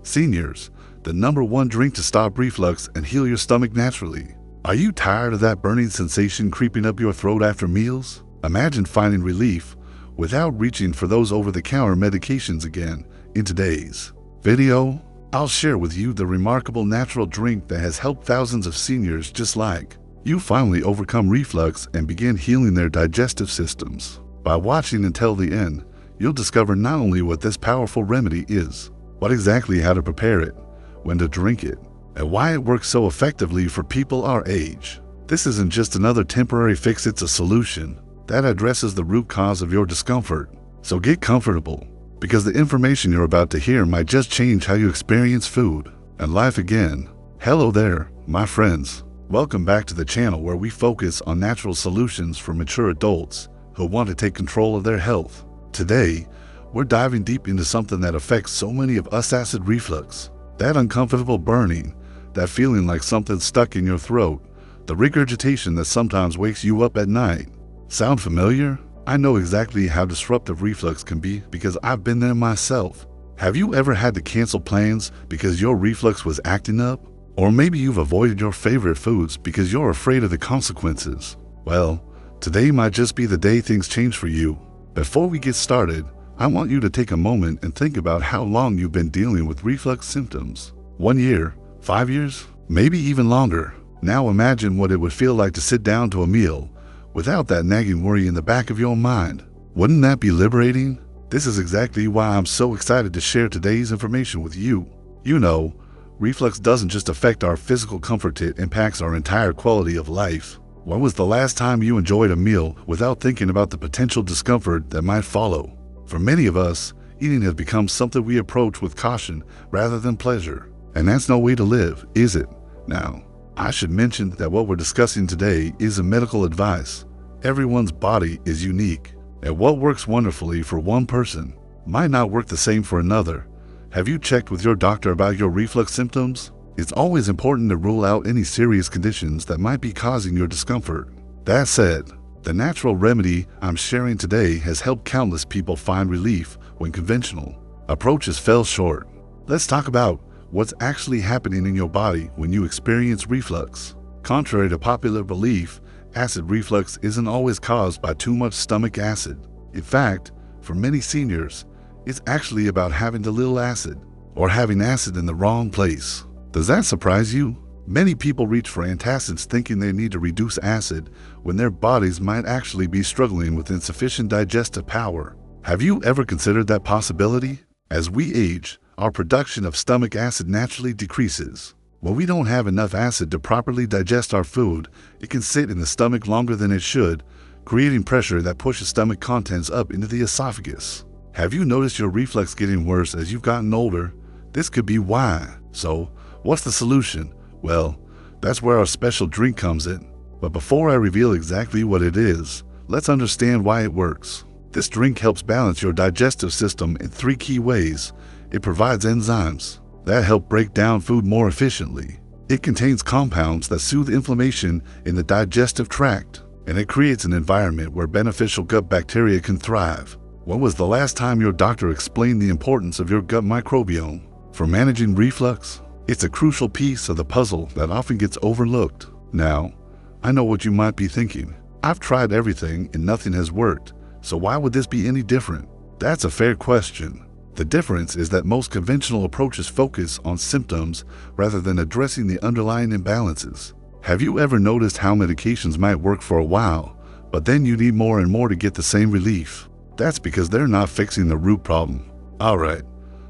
Seniors, the #1 drink to stop reflux and heal your stomach naturally. Are you tired of that burning sensation creeping up your throat after meals? Imagine finding relief without reaching for those over-the-counter medications again. In today's video, I'll share with you the remarkable natural drink that has helped thousands of seniors just like you finally overcome reflux and begin healing their digestive systems. By watching until the end, you'll discover not only what this powerful remedy is, but exactly how to prepare it, when to drink it, and why it works so effectively for people our age. This isn't just another temporary fix, it's a solution that addresses the root cause of your discomfort. So get comfortable, because the information you're about to hear might just change how you experience food and life again. Hello there, my friends. Welcome back to the channel where we focus on natural solutions for mature adults who want to take control of their health. Today, we're diving deep into something that affects so many of us: acid reflux. That uncomfortable burning, that feeling like something's stuck in your throat, the regurgitation that sometimes wakes you up at night. Sound familiar? I know exactly how disruptive reflux can be because I've been there myself. Have you ever had to cancel plans because your reflux was acting up? Or maybe you've avoided your favorite foods because you're afraid of the consequences. Well, today might just be the day things change for you. Before we get started, I want you to take a moment and think about how long you've been dealing with reflux symptoms. 1 year, 5 years, maybe even longer. Now imagine what it would feel like to sit down to a meal without that nagging worry in the back of your mind. Wouldn't that be liberating? This is exactly why I'm so excited to share today's information with you. You know, reflux doesn't just affect our physical comfort, it impacts our entire quality of life. When was the last time you enjoyed a meal without thinking about the potential discomfort that might follow? For many of us, eating has become something we approach with caution rather than pleasure. And that's no way to live, is it? Now, I should mention that what we're discussing today isn't medical advice. Everyone's body is unique, and what works wonderfully for one person might not work the same for another. Have you checked with your doctor about your reflux symptoms? It's always important to rule out any serious conditions that might be causing your discomfort. That said, the natural remedy I'm sharing today has helped countless people find relief when conventional approaches fell short. Let's talk about what's actually happening in your body when you experience reflux. Contrary to popular belief, acid reflux isn't always caused by too much stomach acid. In fact, for many seniors, it's actually about having too little acid or having acid in the wrong place. Does that surprise you? Many people reach for antacids thinking they need to reduce acid when their bodies might actually be struggling with insufficient digestive power. Have you ever considered that possibility? As we age, our production of stomach acid naturally decreases. When we don't have enough acid to properly digest our food, it can sit in the stomach longer than it should, creating pressure that pushes stomach contents up into the esophagus. Have you noticed your reflux getting worse as you've gotten older? This could be why. So, what's the solution? Well, that's where our special drink comes in. But before I reveal exactly what it is, let's understand why it works. This drink helps balance your digestive system in 3 key ways. It provides enzymes that help break down food more efficiently. It contains compounds that soothe inflammation in the digestive tract, and it creates an environment where beneficial gut bacteria can thrive. When was the last time your doctor explained the importance of your gut microbiome for managing reflux? It's a crucial piece of the puzzle that often gets overlooked. Now, I know what you might be thinking. I've tried everything and nothing has worked, so why would this be any different? That's a fair question. The difference is that most conventional approaches focus on symptoms rather than addressing the underlying imbalances. Have you ever noticed how medications might work for a while, but then you need more and more to get the same relief? That's because they're not fixing the root problem. Alright,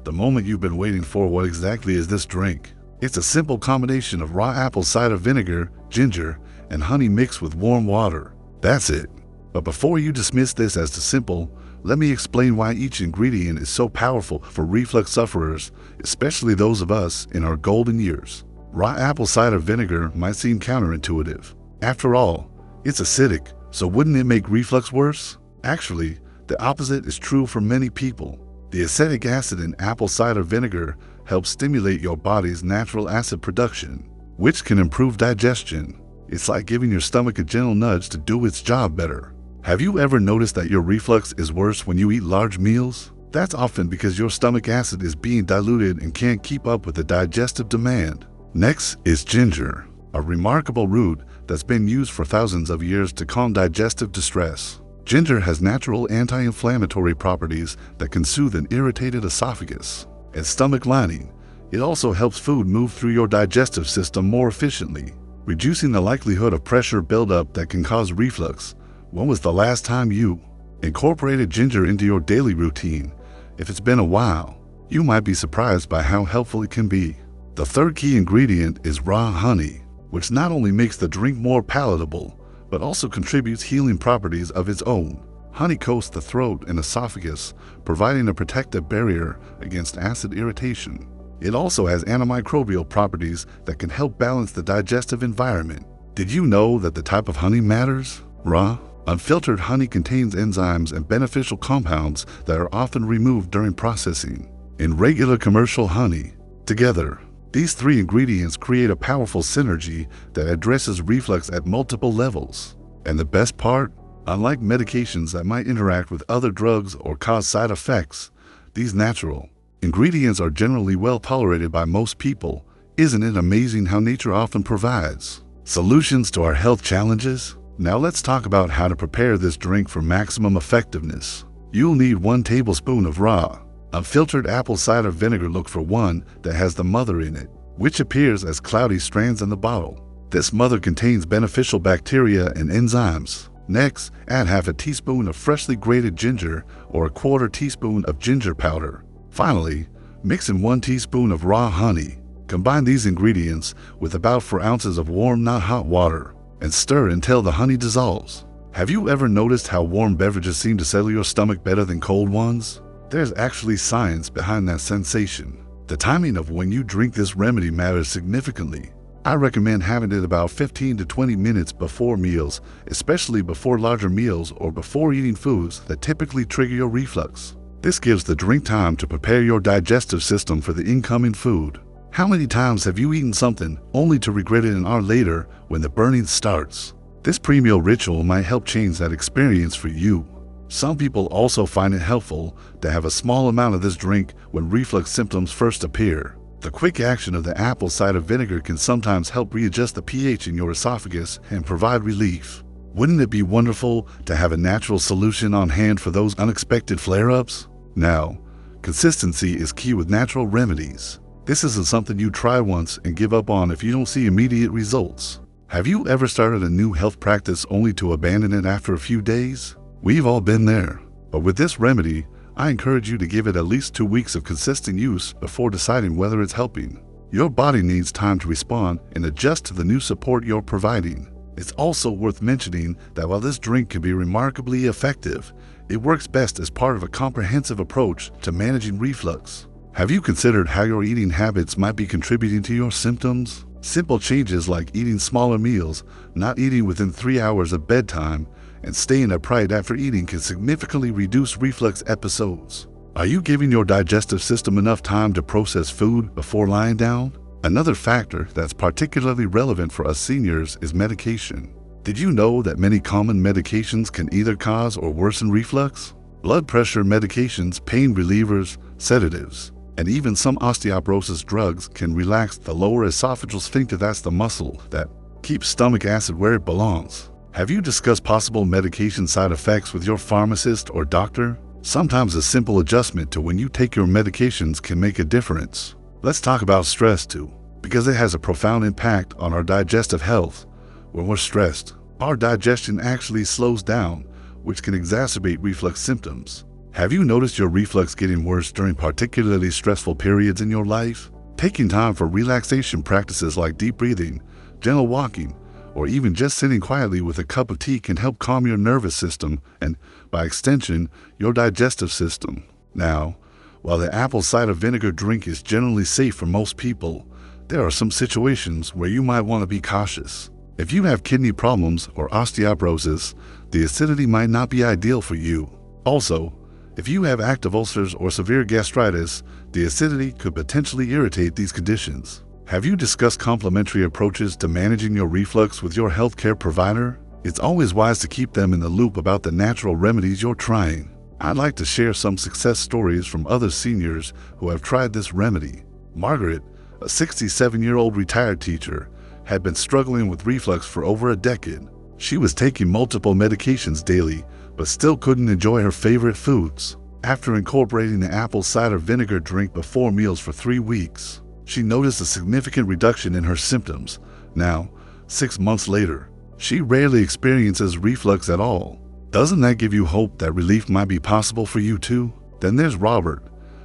the moment you've been waiting for, what exactly is this drink? It's a simple combination of raw apple cider vinegar, ginger, and honey mixed with warm water. That's it. But before you dismiss this as too simple, let me explain why each ingredient is so powerful for reflux sufferers, especially those of us in our golden years. Raw apple cider vinegar might seem counterintuitive. After all, it's acidic, so wouldn't it make reflux worse? Actually, the opposite is true for many people. The acetic acid in apple cider vinegar helps stimulate your body's natural acid production, which can improve digestion. It's like giving your stomach a gentle nudge to do its job better. Have you ever noticed that your reflux is worse when you eat large meals? That's often because your stomach acid is being diluted and can't keep up with the digestive demand. Next is ginger, a remarkable root that's been used for thousands of years to calm digestive distress. Ginger has natural anti-inflammatory properties that can soothe an irritated esophagus and stomach lining. It also helps food move through your digestive system more efficiently, reducing the likelihood of pressure buildup that can cause reflux. When was the last time you incorporated ginger into your daily routine? If it's been a while, you might be surprised by how helpful it can be. The third key ingredient is raw honey, which not only makes the drink more palatable, but also contributes healing properties of its own. Honey coats the throat and esophagus, providing a protective barrier against acid irritation. It also has antimicrobial properties that can help balance the digestive environment. Did you know that the type of honey matters? Raw, unfiltered honey contains enzymes and beneficial compounds that are often removed during processing. In regular commercial honey, together, these three ingredients create a powerful synergy that addresses reflux at multiple levels. And the best part? Unlike medications that might interact with other drugs or cause side effects, these natural ingredients are generally well tolerated by most people. Isn't it amazing how nature often provides solutions to our health challenges? Now let's talk about how to prepare this drink for maximum effectiveness. You'll need 1 tablespoon of raw, unfiltered apple cider vinegar. Look for one that has the mother in it, which appears as cloudy strands in the bottle. This mother contains beneficial bacteria and enzymes. Next, add half a teaspoon of freshly grated ginger or a 1/4 teaspoon of ginger powder. Finally, mix in 1 teaspoon of raw honey. Combine these ingredients with about 4 ounces of warm, not hot water, and stir until the honey dissolves. Have you ever noticed how warm beverages seem to settle your stomach better than cold ones? There's actually science behind that sensation. The timing of when you drink this remedy matters significantly. I recommend having it about 15 to 20 minutes before meals, especially before larger meals or before eating foods that typically trigger your reflux. This gives the drink time to prepare your digestive system for the incoming food. How many times have you eaten something only to regret it an hour later when the burning starts? This pre-meal ritual might help change that experience for you. Some people also find it helpful to have a small amount of this drink when reflux symptoms first appear. The quick action of the apple cider vinegar can sometimes help readjust the pH in your esophagus and provide relief. Wouldn't it be wonderful to have a natural solution on hand for those unexpected flare-ups? Now, consistency is key with natural remedies. This isn't something you try once and give up on if you don't see immediate results. Have you ever started a new health practice only to abandon it after a few days? We've all been there. But with this remedy, I encourage you to give it at least 2 weeks of consistent use before deciding whether it's helping. Your body needs time to respond and adjust to the new support you're providing. It's also worth mentioning that while this drink can be remarkably effective, it works best as part of a comprehensive approach to managing reflux. Have you considered how your eating habits might be contributing to your symptoms? Simple changes like eating smaller meals, not eating within 3 hours of bedtime, and staying upright after eating can significantly reduce reflux episodes. Are you giving your digestive system enough time to process food before lying down? Another factor that's particularly relevant for us seniors is medication. Did you know that many common medications can either cause or worsen reflux? Blood pressure medications, pain relievers, sedatives, and even some osteoporosis drugs can relax the lower esophageal sphincter. That's the muscle that keeps stomach acid where it belongs. Have you discussed possible medication side effects with your pharmacist or doctor? Sometimes a simple adjustment to when you take your medications can make a difference. Let's talk about stress too, because it has a profound impact on our digestive health. When we're stressed, our digestion actually slows down, which can exacerbate reflux symptoms. Have you noticed your reflux getting worse during particularly stressful periods in your life? Taking time for relaxation practices like deep breathing, gentle walking, or even just sitting quietly with a cup of tea can help calm your nervous system and, by extension, your digestive system. Now, while the apple cider vinegar drink is generally safe for most people, there are some situations where you might want to be cautious. If you have kidney problems or osteoporosis, the acidity might not be ideal for you. Also, if you have active ulcers or severe gastritis, the acidity could potentially irritate these conditions. Have you discussed complementary approaches to managing your reflux with your healthcare provider? It's always wise to keep them in the loop about the natural remedies you're trying. I'd like to share some success stories from other seniors who have tried this remedy. Margaret, a 67-year-old retired teacher, had been struggling with reflux for over a decade. She was taking multiple medications daily, but still couldn't enjoy her favorite foods. After incorporating the apple cider vinegar drink before meals for 3 weeks, she noticed a significant reduction in her symptoms. Now, 6 months later, she rarely experiences reflux at all. Doesn't that give you hope that relief might be possible for you too? Then there's Robert,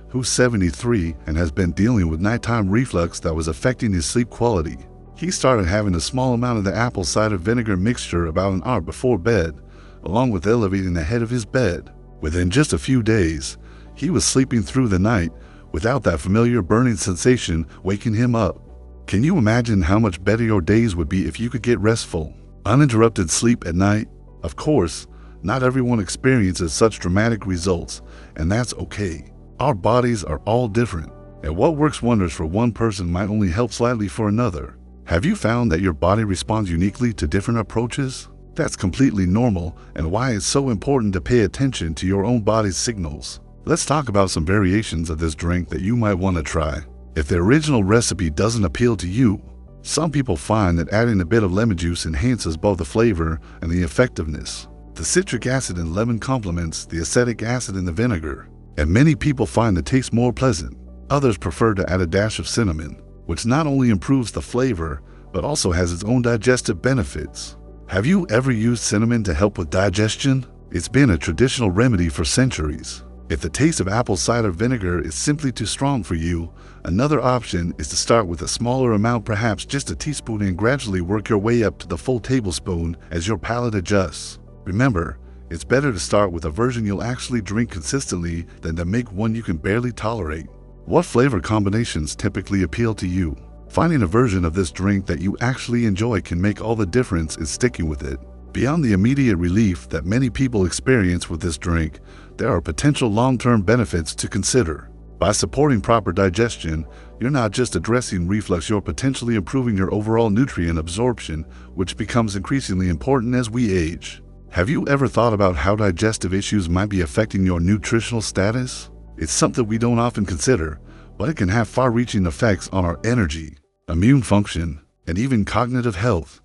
who's 73 and has been dealing with nighttime reflux that was affecting his sleep quality. He started having a small amount of the apple cider vinegar mixture about an hour before bed, along with elevating the head of his bed. Within just a few days, he was sleeping through the night without that familiar burning sensation waking him up. Can you imagine how much better your days would be if you could get restful, uninterrupted sleep at night? Of course, not everyone experiences such dramatic results, and that's okay. Our bodies are all different, and what works wonders for one person might only help slightly for another. Have you found that your body responds uniquely to different approaches? That's completely normal and why it's so important to pay attention to your own body's signals. Let's talk about some variations of this drink that you might want to try. If the original recipe doesn't appeal to you, some people find that adding a bit of lemon juice enhances both the flavor and the effectiveness. The citric acid in lemon complements the acetic acid in the vinegar, and many people find the taste more pleasant. Others prefer to add a dash of cinnamon, which not only improves the flavor, but also has its own digestive benefits. Have you ever used cinnamon to help with digestion? It's been a traditional remedy for centuries. If the taste of apple cider vinegar is simply too strong for you, another option is to start with a smaller amount, perhaps just a teaspoon, and gradually work your way up to the full tablespoon as your palate adjusts. Remember, it's better to start with a version you'll actually drink consistently than to make one you can barely tolerate. What flavor combinations typically appeal to you? Finding a version of this drink that you actually enjoy can make all the difference in sticking with it. Beyond the immediate relief that many people experience with this drink, there are potential long-term benefits to consider. By supporting proper digestion, you're not just addressing reflux, you're potentially improving your overall nutrient absorption, which becomes increasingly important as we age. Have you ever thought about how digestive issues might be affecting your nutritional status? It's something we don't often consider, but it can have far-reaching effects on our energy, immune function, and even cognitive health.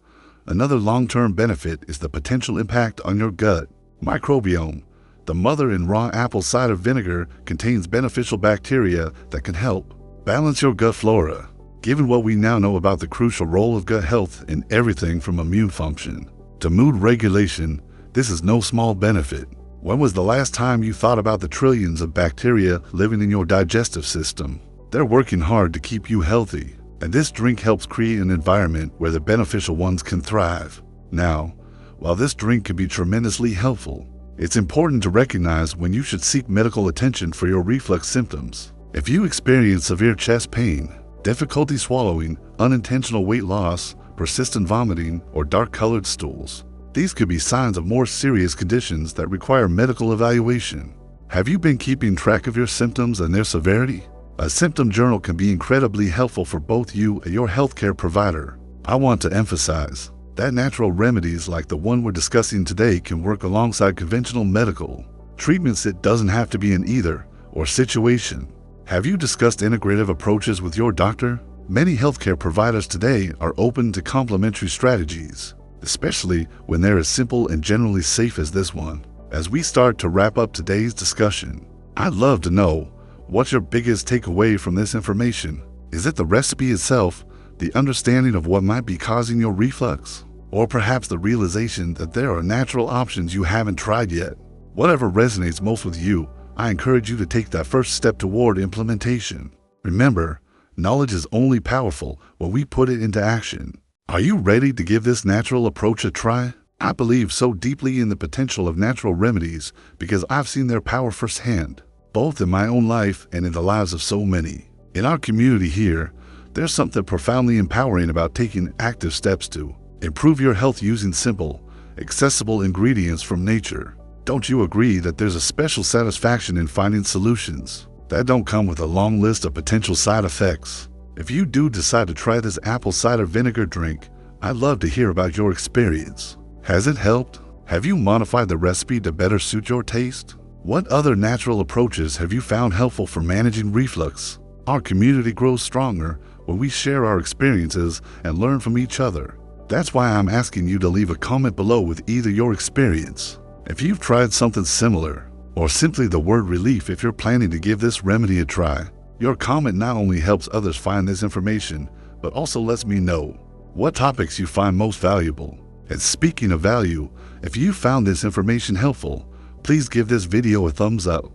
Another long-term benefit is the potential impact on your gut microbiome. The mother in raw apple cider vinegar contains beneficial bacteria that can help balance your gut flora. Given what we now know about the crucial role of gut health in everything from immune function to mood regulation, this is no small benefit. When was the last time you thought about the trillions of bacteria living in your digestive system? They're working hard to keep you healthy, and this drink helps create an environment where the beneficial ones can thrive. Now, while this drink can be tremendously helpful, it's important to recognize when you should seek medical attention for your reflux symptoms. If you experience severe chest pain, difficulty swallowing, unintentional weight loss, persistent vomiting, or dark-colored stools, these could be signs of more serious conditions that require medical evaluation. Have you been keeping track of your symptoms and their severity? A symptom journal can be incredibly helpful for both you and your healthcare provider. I want to emphasize that natural remedies like the one we're discussing today can work alongside conventional medical treatments. It doesn't have to be an either-or situation. Have you discussed integrative approaches with your doctor? Many healthcare providers today are open to complementary strategies, especially when they're as simple and generally safe as this one. As we start to wrap up today's discussion, I'd love to know, what's your biggest takeaway from this information? Is it the recipe itself, the understanding of what might be causing your reflux, or perhaps the realization that there are natural options you haven't tried yet? Whatever resonates most with you, I encourage you to take that first step toward implementation. Remember, knowledge is only powerful when we put it into action. Are you ready to give this natural approach a try? I believe so deeply in the potential of natural remedies because I've seen their power firsthand, both in my own life and in the lives of so many. In our community here, there's something profoundly empowering about taking active steps to improve your health using simple, accessible ingredients from nature. Don't you agree that there's a special satisfaction in finding solutions that don't come with a long list of potential side effects? If you do decide to try this apple cider vinegar drink, I'd love to hear about your experience. Has it helped? Have you modified the recipe to better suit your taste? What other natural approaches have you found helpful for managing reflux? Our community grows stronger when we share our experiences and learn from each other. That's why I'm asking you to leave a comment below with either your experience, if you've tried something similar, or simply the word relief if you're planning to give this remedy a try. Your comment not only helps others find this information, but also lets me know what topics you find most valuable. And speaking of value, if you found this information helpful, please give this video a thumbs up.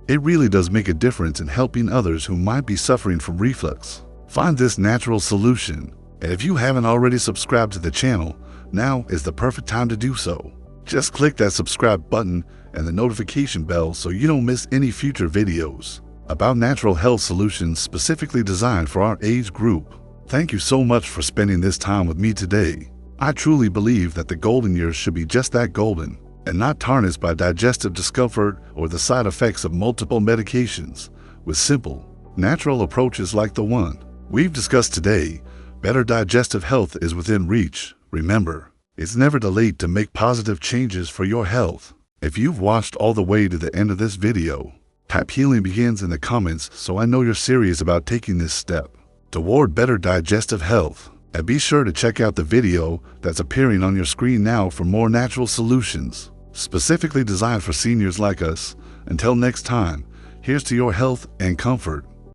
It really does make a difference in helping others who might be suffering from reflux find this natural solution. And if you haven't already subscribed to the channel, now is the perfect time to do so. Just click that subscribe button and the notification bell so you don't miss any future videos about natural health solutions specifically designed for our age group. Thank you so much for spending this time with me today. I truly believe that the golden years should be just that golden, and not tarnished by digestive discomfort or the side effects of multiple medications. With simple, natural approaches like the one we've discussed today, better digestive health is within reach. Remember, it's never too late to make positive changes for your health. If you've watched all the way to the end of this video, type healing begins in the comments so I know you're serious about taking this step toward better digestive health. And be sure to check out the video that's appearing on your screen now for more natural solutions, specifically designed for seniors like us. Until next time, here's to your health and comfort.